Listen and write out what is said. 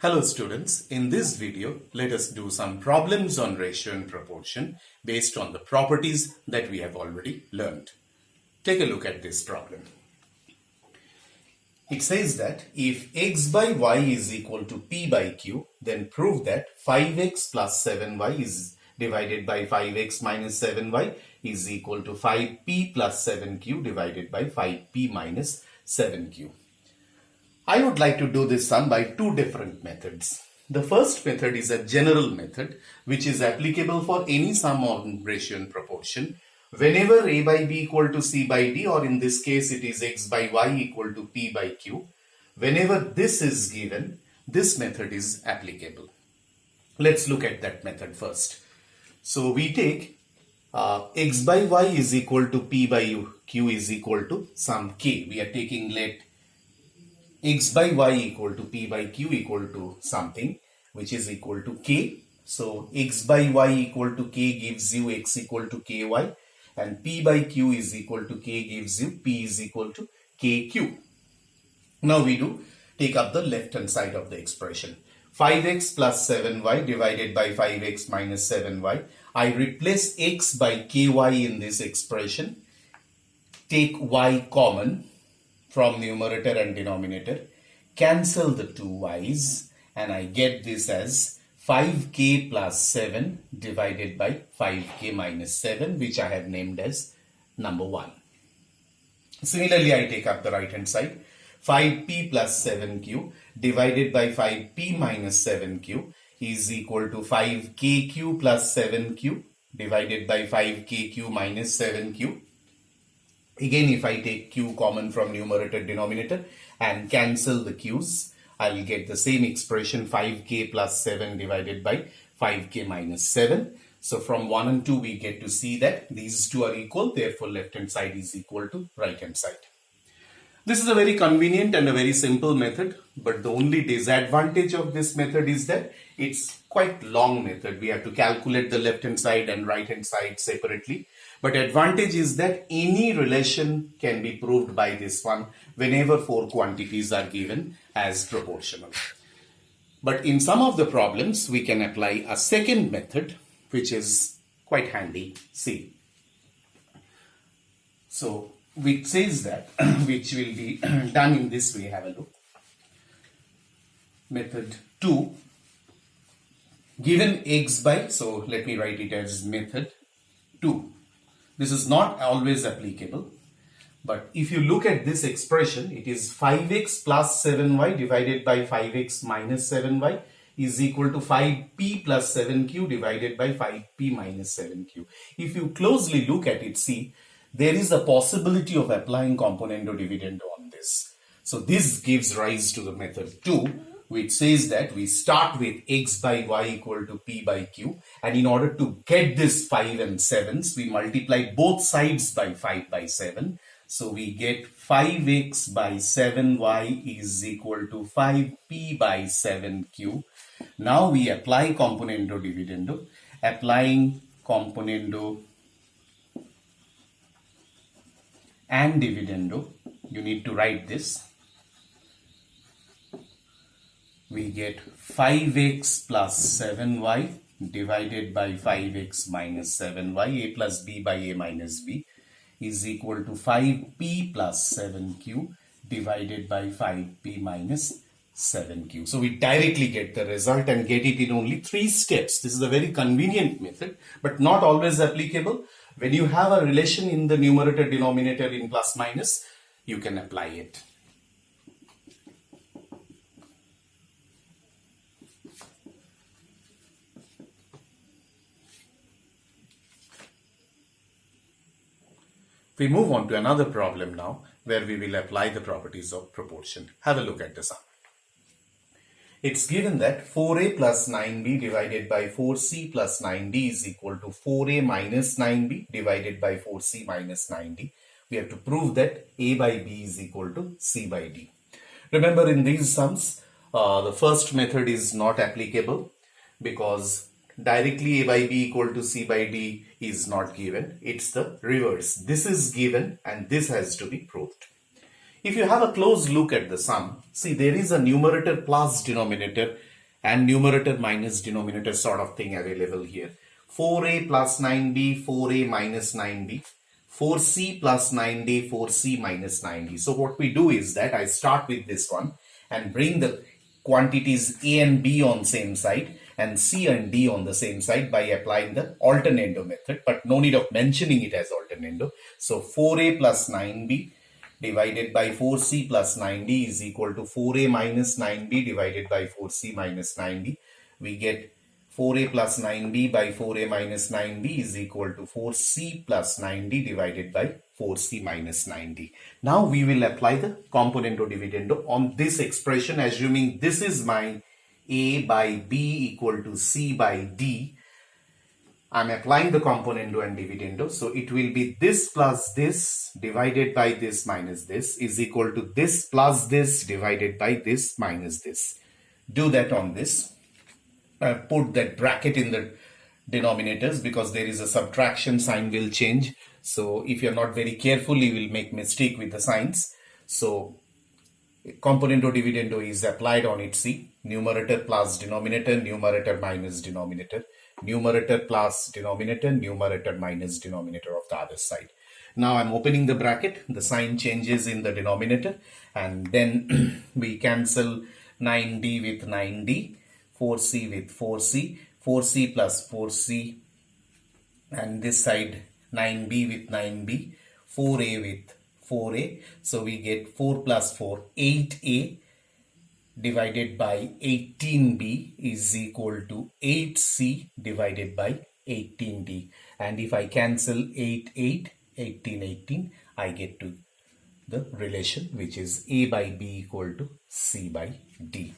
Hello students, in this video let us do some problems on ratio and proportion based on the properties that we have already learned. Take a look at this problem. It says that if x by y is equal to p by q, then prove that 5x plus 7y is divided by 5x minus 7y is equal to 5p plus 7q divided by 5p minus 7q. I would like to do this sum by two different methods. The first method is a general method which is applicable for any sum on ratio and proportion whenever a by b equal to c by d, or in this case it is x by y equal to p by q. Whenever this is given, this method is applicable. Let's look at that method first. So we take x by y is equal to p by q is equal to some k. We are taking let x by y equal to p by q equal to something which is equal to k. So x by y equal to k gives you x equal to ky, and p by q is equal to k gives you p is equal to kq. Now we do take up the left hand side of the expression. 5x plus 7y divided by 5x minus 7y. I replace x by ky in this expression. Take y common from numerator and denominator, cancel the two y's, and I get this as 5k plus 7 divided by 5k minus 7, which I have named as number 1. Similarly, I take up the right hand side. 5p plus 7q divided by 5p minus 7q is equal to 5kq plus 7q divided by 5kq minus 7q. Again, if I take q common from numerator denominator and cancel the q's, I will get the same expression 5k plus 7 divided by 5k minus 7. So from 1 and 2 we get to see that these two are equal, therefore left hand side is equal to right hand side. This is a very convenient and a very simple method, but the only disadvantage of this method is that it's quite long method. We have to calculate the left hand side and right hand side separately. But advantage is that any relation can be proved by this one whenever four quantities are given as proportional. But in some of the problems, we can apply a second method, which is quite handy. See. So, which says that, which will be done in this way. Have a look. Method 2. Given x by, so let me write it as method 2. This is not always applicable, but if you look at this expression, it is 5x plus 7y divided by 5x minus 7y is equal to 5p plus 7q divided by 5p minus 7q. If you closely look at it, see, there is a possibility of applying componendo dividendo on this. So this gives rise to the method 2, which says that we start with x by y equal to p by q, and in order to get this 5 and 7s, we multiply both sides by 5 by 7. So we get 5x by 7y is equal to 5p by 7q. Now we apply componendo dividendo. Applying componendo and dividendo, you need to write this. We get 5x plus 7y divided by 5x minus 7y, a plus b by a minus b is equal to 5p plus 7q divided by 5p minus 7q. So we directly get the result and get it in only 3 steps. This is a very convenient method, but not always applicable. When you have a relation in the numerator denominator in plus minus, you can apply it. We move on to another problem now, where we will apply the properties of proportion. Have a look at the sum. It's given that 4a plus 9b divided by 4c plus 9d is equal to 4a minus 9b divided by 4c minus 9d. We have to prove that a by b is equal to c by d. Remember, in these sums, the first method is not applicable because directly a by b equal to c by d is not given. It's the reverse. This is given and this has to be proved. If you have a close look at the sum, see there is a numerator plus denominator and numerator minus denominator sort of thing available here. 4a plus 9b, 4a minus 9b, 4c plus 9d, 4c minus 9d. So what we do is that I start with this one and bring the quantities a and b on same side and c and d on the same side by applying the alternando method, but no need of mentioning it as alternando. So 4a plus 9b divided by 4c plus 9d is equal to 4a minus 9b divided by 4c minus 9d. We get 4a plus 9b by 4a minus 9b is equal to 4c plus 9d divided by 4c minus 9d. Now we will apply the componendo dividendo on this expression, assuming this is my a by b equal to c by d. I'm applying the componendo and dividendo. So it will be this plus this divided by this minus this is equal to this plus this divided by this minus this. Do that on this. Put that bracket in the denominators because there is a subtraction sign will change. So if you're not very careful, you will make mistake with the signs. So componendo dividendo is applied on its C. Numerator plus denominator, numerator minus denominator, numerator plus denominator, numerator minus denominator of the other side. Now I'm opening the bracket, the sign changes in the denominator, and then we cancel 9d with 9d, 4c with 4c, 4c plus 4c, and this side 9b with 9b, 4a with 4a. So we get 4 plus 4, 8a divided by 18b is equal to 8c divided by 18d. And if I cancel 8, 8, 18, 18, I get to the relation which is a by b equal to c by d.